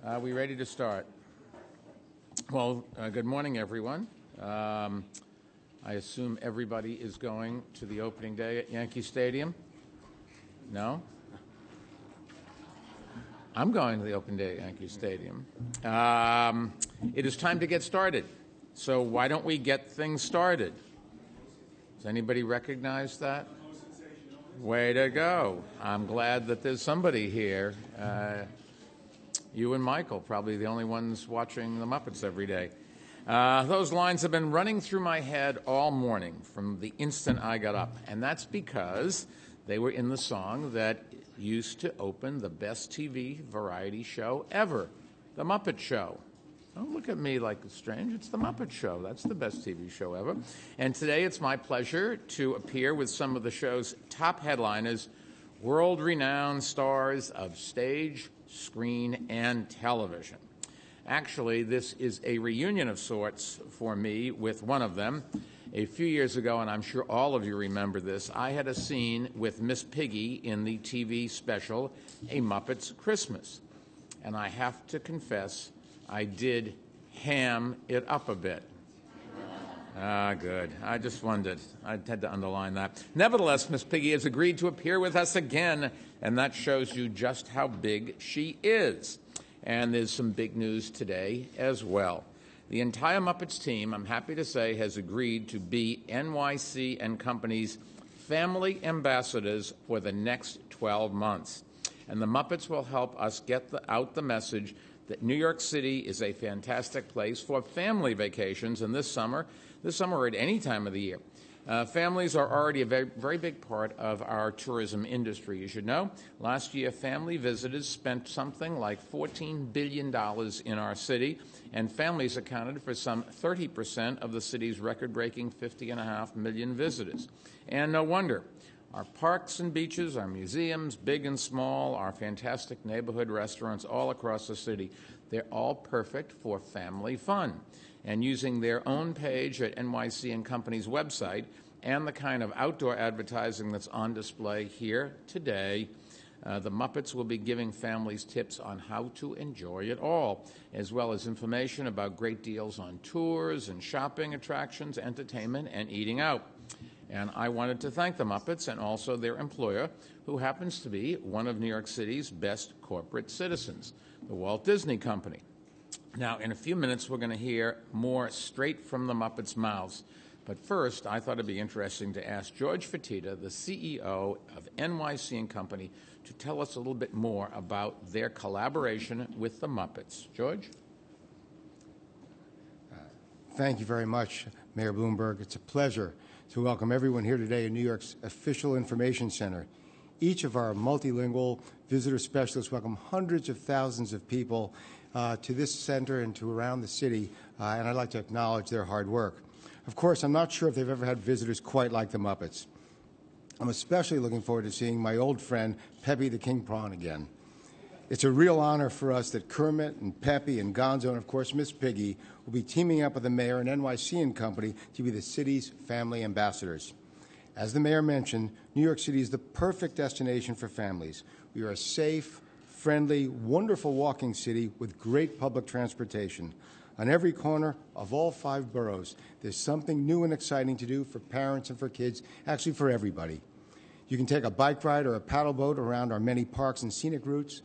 Are we ready to start? Well, good morning, everyone. I assume everybody is going to the opening day at Yankee Stadium? No? I'm going to the opening day at Yankee Stadium. It is time to get started. So why don't we get things started? Does anybody recognize that? Way to go. I'm glad that there's somebody here. You and Michael, probably the only ones watching the Muppets every day. Those lines have been running through my head all morning from the instant I got up, and that's because they were in the song that used to open the best TV variety show ever, The Muppet Show. Don't look at me like it's strange. It's The Muppet Show. That's the best TV show ever. And today it's my pleasure to appear with some of the show's top headliners, world-renowned stars of stage, screen, and television. Actually, this is a reunion of sorts for me with one of them. A few years ago, and I'm sure all of you remember this, I had a scene with Miss Piggy in the TV special, A Muppet's Christmas. And I have to confess, I did ham it up a bit. Good. I just wondered. I had to underline that. Nevertheless, Miss Piggy has agreed to appear with us again, and that shows you just how big she is. And there's some big news today as well. The entire Muppets team, I'm happy to say, has agreed to be NYC and Company's family ambassadors for the next 12 months. And the Muppets will help us get out the message that New York City is a fantastic place for family vacations, and this summer or at any time of the year. Families are already a very, very big part of our tourism industry. You should know, last year family visitors spent something like $14 billion in our city, and families accounted for some 30% of the city's record-breaking 50.5 million visitors. And no wonder. Our parks and beaches, our museums, big and small, our fantastic neighborhood restaurants all across the city, they're all perfect for family fun. And using their own page at NYC and Company's website and the kind of outdoor advertising that's on display here today, the Muppets will be giving families tips on how to enjoy it all, as well as information about great deals on tours and shopping attractions, entertainment, and eating out. And I wanted to thank the Muppets and also their employer, who happens to be one of New York City's best corporate citizens, the Walt Disney Company. Now, in a few minutes, we're going to hear more straight from the Muppets' mouths. But first, I thought it'd be interesting to ask George Fertitta, the CEO of NYC and Company, to tell us a little bit more about their collaboration with the Muppets. George? Thank you very much, Mayor Bloomberg. It's a pleasure to welcome everyone here today in New York's official information center. Each of our multilingual visitor specialists welcome hundreds of thousands of people to this center and to around the city, and I'd like to acknowledge their hard work. Of course, I'm not sure if they've ever had visitors quite like the Muppets. I'm especially looking forward to seeing my old friend Pepe the King Prawn again. It's a real honor for us that Kermit and Pepe and Gonzo and, of course, Miss Piggy will be teaming up with the mayor and NYC and Company to be the city's family ambassadors. As the mayor mentioned, New York City is the perfect destination for families. We are a safe, friendly, wonderful walking city with great public transportation. On every corner of all 5 boroughs, there's something new and exciting to do for parents and for kids, actually for everybody. You can take a bike ride or a paddle boat around our many parks and scenic routes,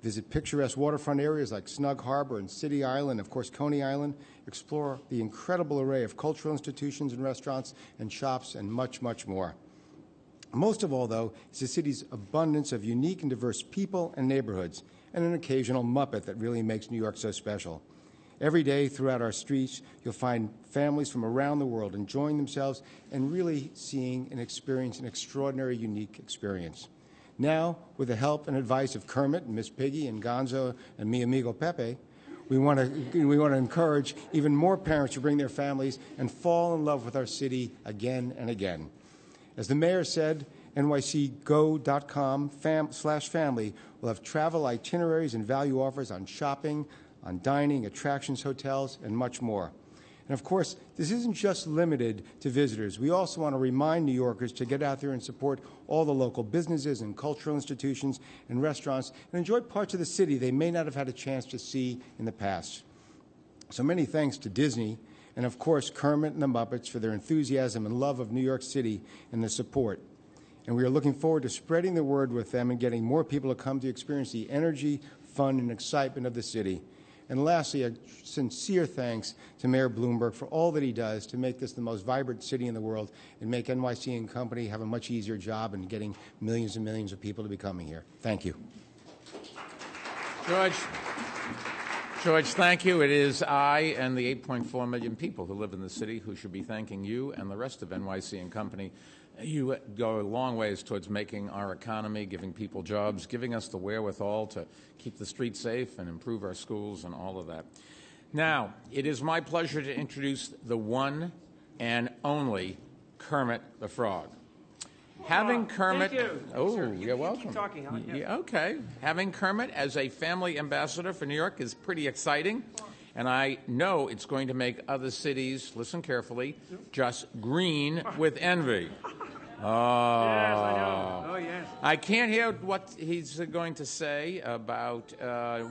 visit picturesque waterfront areas like Snug Harbor and City Island, of course, Coney Island, explore the incredible array of cultural institutions and restaurants and shops, and much, much more. Most of all, though, is the city's abundance of unique and diverse people and neighborhoods, and an occasional Muppet that really makes New York so special. Every day throughout our streets, you'll find families from around the world enjoying themselves and really seeing and experiencing an extraordinary, unique experience. Now, with the help and advice of Kermit and Miss Piggy and Gonzo and mi amigo Pepe, we want to encourage even more parents to bring their families and fall in love with our city again and again. As the mayor said, nycgo.com/family will have travel itineraries and value offers on shopping, on dining, attractions, hotels, and much more. And And of course, this isn't just limited to visitors. We also want to remind New Yorkers to get out there and support all the local businesses and cultural institutions and restaurants and enjoy parts of the city they may not have had a chance to see in the past. So many thanks to Disney and, of course, Kermit and the Muppets for their enthusiasm and love of New York City and the support. And we are looking forward to spreading the word with them and getting more people to come to experience the energy, fun, and excitement of the city. And lastly, a sincere thanks to Mayor Bloomberg for all that he does to make this the most vibrant city in the world and make NYC and Company have a much easier job in getting millions and millions of people to be coming here. Thank you. George, thank you. It is I and the 8.4 million people who live in the city who should be thanking you and the rest of NYC and Company. You go a long ways towards making our economy, giving people jobs, giving us the wherewithal to keep the streets safe and improve our schools and all of that. Now, it is my pleasure to introduce the one and only Kermit the Frog. Having Kermit, thank you. oh, Sir, you're welcome. Keep talking. Yeah, okay. Having Kermit as a family ambassador for New York is pretty exciting, and I know it's going to make other cities, listen carefully, just green with envy. Oh, Yes, I know. Oh, yes. I can't hear what he's going to say about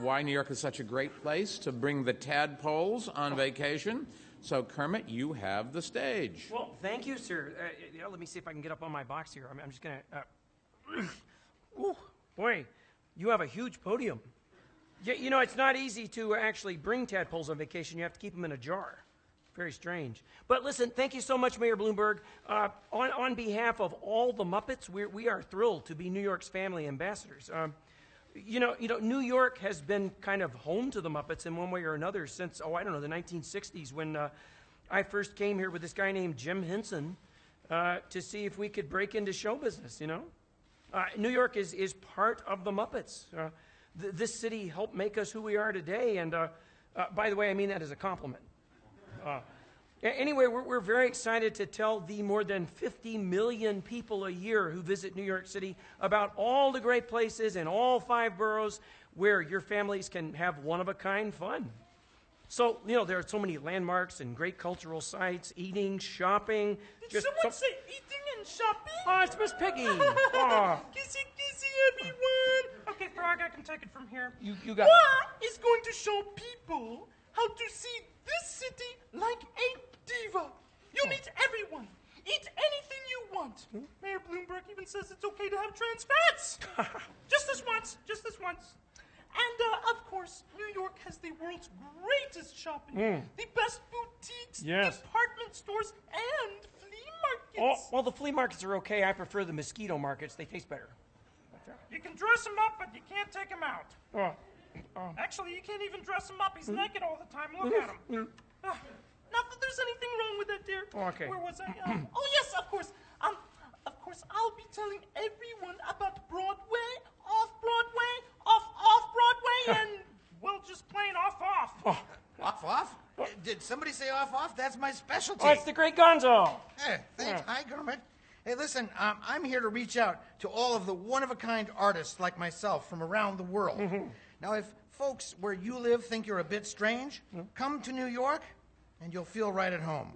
why New York is such a great place to bring the tadpoles on vacation. So, Kermit, you have the stage. Well, thank you, sir. Let me see if I can get up on my box here. I'm just going to... Ooh, boy, you have a huge podium. You know, it's not easy to actually bring tadpoles on vacation. You have to keep them in a jar. Very strange. But listen, thank you so much, Mayor Bloomberg. On behalf of all the Muppets, we are thrilled to be New York's family ambassadors. You know, New York has been kind of home to the Muppets in one way or another since, the 1960s when I first came here with this guy named Jim Henson to see if we could break into show business, you know. New York is part of the Muppets. This city helped make us who we are today, and by the way, I mean that as a compliment. Anyway, we're very excited to tell the more than 50 million people a year who visit New York City about all the great places in all 5 boroughs where your families can have one-of-a-kind fun. So, you know, there are so many landmarks and great cultural sites, eating, shopping. Did someone say eating and shopping? Oh, it's Miss Piggy. Oh. Kissy, kissy, everyone. Okay, Frog, I can take it from here. You got What is going to show people how to see this city like a diva? You meet everyone. Eat anything you want. Mayor Bloomberg even says it's okay to have trans fats. Just this once. Just this once. And, of course, New York has the world's greatest shopping. The best boutiques, Yes. department stores, and flea Oh, markets. well, the flea markets are okay. I prefer the mosquito markets. They taste better. You can dress him up, but you can't take him out. Oh. Actually, you can't even dress him up. He's naked all the time. Look at him. Not that there's anything wrong with that, dear. Okay. Where was I? Oh, yes, of course. I'll be telling everyone about Broadway, off-Broadway, off-Broadway, and, well, just plain off-off. Off? Did somebody say off? That's my specialty. Oh, it's the great Gonzo. Hey, thanks. Hi, Kermit. Hey, listen, I'm here to reach out to all of the one-of-a-kind artists like myself from around the world. Now, if folks where you live think you're a bit strange, come to New York and you'll feel right at home.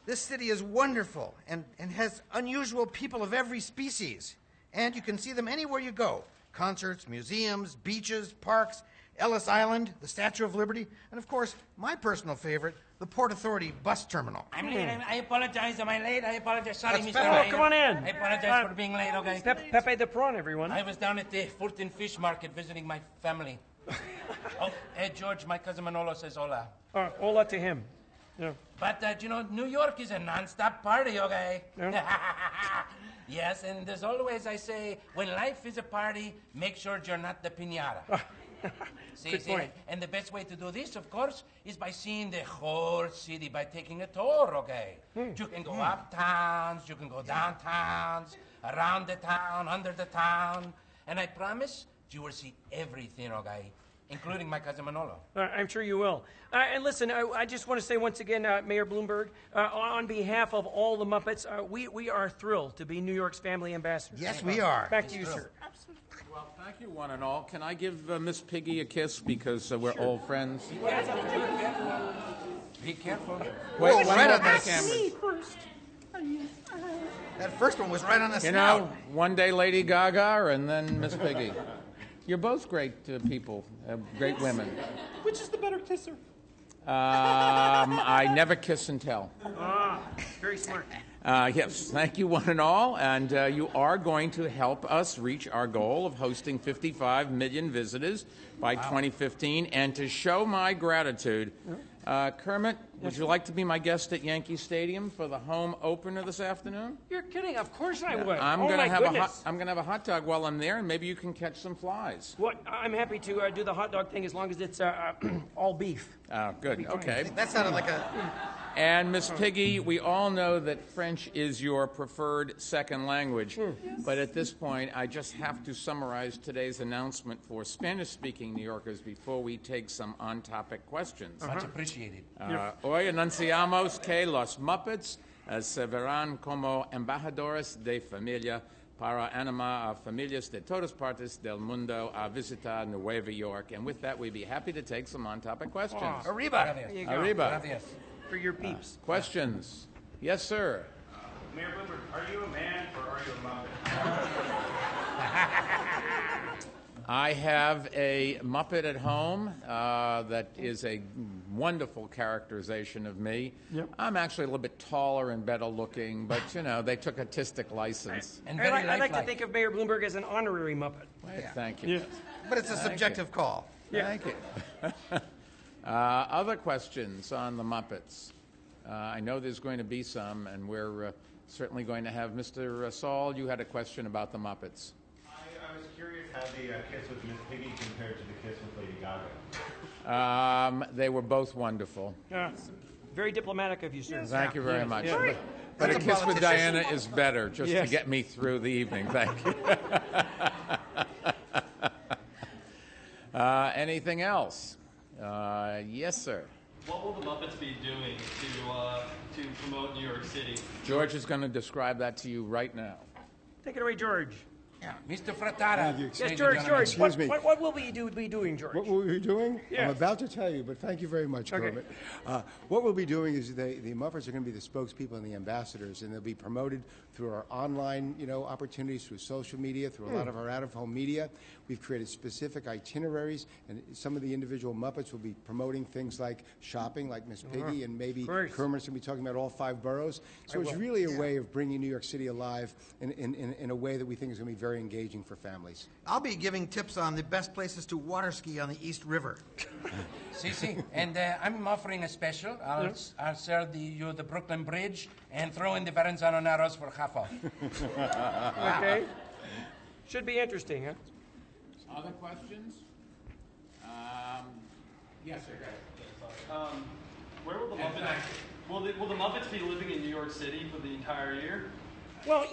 This city is wonderful and has unusual people of every species. And you can see them anywhere you go. Concerts, museums, beaches, parks, Ellis Island, the Statue of Liberty, and of course, my personal favorite, the Port Authority bus terminal. I'm late. I apologize. Am I late? I apologize. Sorry, That's Mr. fine. Ryan. Oh, come on in. I apologize for being late, okay? Pepe the Prawn, everyone. I was down at the Fulton Fish Market visiting my family. Oh, hey, George, my cousin Manolo says hola. Hola to him. Yeah. But, you know, New York is a non-stop party, okay? Yeah. Yes, and as always I say, when life is a party, make sure you're not the piñata. Good point. And the best way to do this, of course, is by seeing the whole city, by taking a tour, okay? You can go uptowns, you can go downtowns, around the town, under the town, and I promise you will see everything, okay? Including my cousin Manolo. I'm sure you will. And listen, I just want to say once again, Mayor Bloomberg, on behalf of all the Muppets, we are thrilled to be New York's family ambassadors. Yes, we are. Back to you, sir. Well, thank you, one and all. Can I give Miss Piggy a kiss because we're old friends? Be careful. Wait, Whoa, one right more on that for the cameras. Me first. That first one was right on the You snout. know, one day Lady Gaga and then Miss Piggy. You're both great people, great women. Which is the better kisser? I never kiss and tell. Very smart. Yes, thank you one and all. And you are going to help us reach our goal of hosting 55 million visitors by 2015. And to show my gratitude, Kermit, would you like to be my guest at Yankee Stadium for the home opener this afternoon? You're kidding. Of course I would. I'm oh, gonna my have goodness. I'm gonna have a hot dog while I'm there, and maybe you can catch some flies. What? I'm happy to do the hot dog thing as long as it's all beef. Oh, good. Okay. That sounded like a... And Miss Piggy, we all know that French is your preferred second language, but at this point, I just have to summarize today's announcement for Spanish-speaking New Yorkers before we take some on-topic questions. Much appreciated. Hoy anunciamos que los Muppets se verán como embajadores de familia para animar a familias de todas partes del mundo a visitar Nueva York. And with that, we'd be happy to take some on-topic questions. Arriba. There you go. Arriba. Gracias. For your peeps. Questions? Yes, sir. Mayor Bloomberg, are you a man or are you a Muppet? I have a Muppet at home that is a wonderful characterization of me. Yep. I'm actually a little bit taller and better looking, but, you know, they took artistic license. And I very like to lifelike. think of Mayor Bloomberg as an honorary Muppet. Thank you. But it's a subjective call. Thank you. Other questions on the Muppets? I know there's going to be some, and we're certainly going to have Mr. Saul. You had a question about the Muppets. I was curious how the kiss with Miss Piggy compared to the kiss with Lady Gaga. They were both wonderful. Very diplomatic of you, sir. Thank you very much. Yes. But a That's a kiss with politician. Diana is better, just to Yes. get me through the evening. Thank you. Anything else? Yes, sir. What will the Muppets be doing to promote New York City? George is going to describe that to you right now. Take it away, George. Mr. Fratara. Yes, ladies and George, gentlemen. George. me. What will we be doing, George? What will we be doing? Yes. I'm about to tell you, but thank you very much, Okay. Kermit. What we'll be doing is the Muppets are going to be the spokespeople and the ambassadors, and they'll be promoted through our online, opportunities, through social media, through a lot of our out-of-home media. We've created specific itineraries, and some of the individual Muppets will be promoting things like shopping, like Miss Piggy, and maybe Great. Kermit's going to be talking about all 5 boroughs. So it's really a way of bringing New York City alive in a way that we think is going to be very engaging for families. I'll be giving tips on the best places to water ski on the East River. See. And I'm offering a special. I'll serve you the Brooklyn Bridge and throw in the Verrazano Narrows for half off. Okay. Should be interesting, huh? Other questions? Yes, sir. Where will the Muppets? Will the Muppets be living in New York City for the entire year? Well,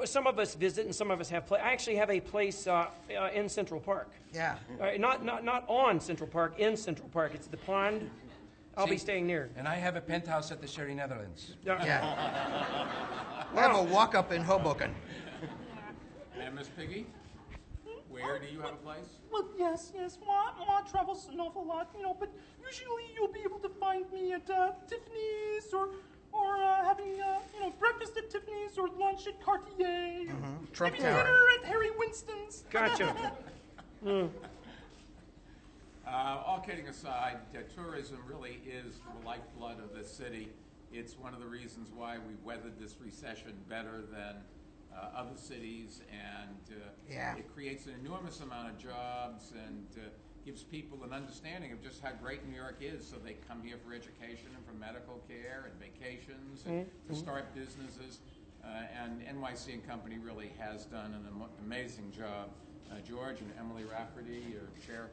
some of us visit and some of us have. I actually have a place in Central Park. Yeah. Not on Central Park, in Central Park. It's the pond. I'll be See? staying near. And I have a penthouse at the Sherry Netherlands. Yeah. We have a walk-up in Hoboken. And Miss Piggy, where do you have a place? Well, yes. Ma travels an awful lot, but usually you'll be able to find me at Tiffany's or having breakfast at Tiffany's or lunch at Cartier. Trump Maybe Tower. dinner at Harry Winston's. Gotcha. All kidding aside, tourism really is the lifeblood of this city. It's one of the reasons why we weathered this recession better than other cities, and it creates an enormous amount of jobs and gives people an understanding of just how great New York is. So they come here for education and for medical care and vacations and to start businesses. And NYC and Company really has done an amazing job. George and Emily Rafferty, your chair,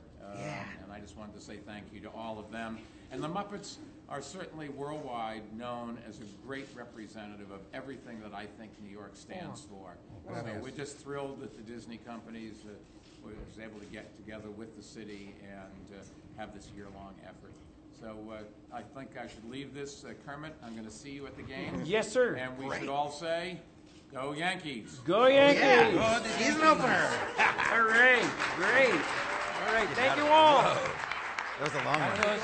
and I just wanted to say thank you to all of them. And the Muppets are certainly worldwide known as a great representative of everything that I think New York stands for. So we're just thrilled that the Disney companies was able to get together with the city and have this year-long effort. So I think I should leave this. Kermit, I'm going to see you at the game. Yes, sir. And we should all say, go Yankees. Go Yankees! Yeah. Season opener. All right, great. All right, thank you all. That was a long one. Adios.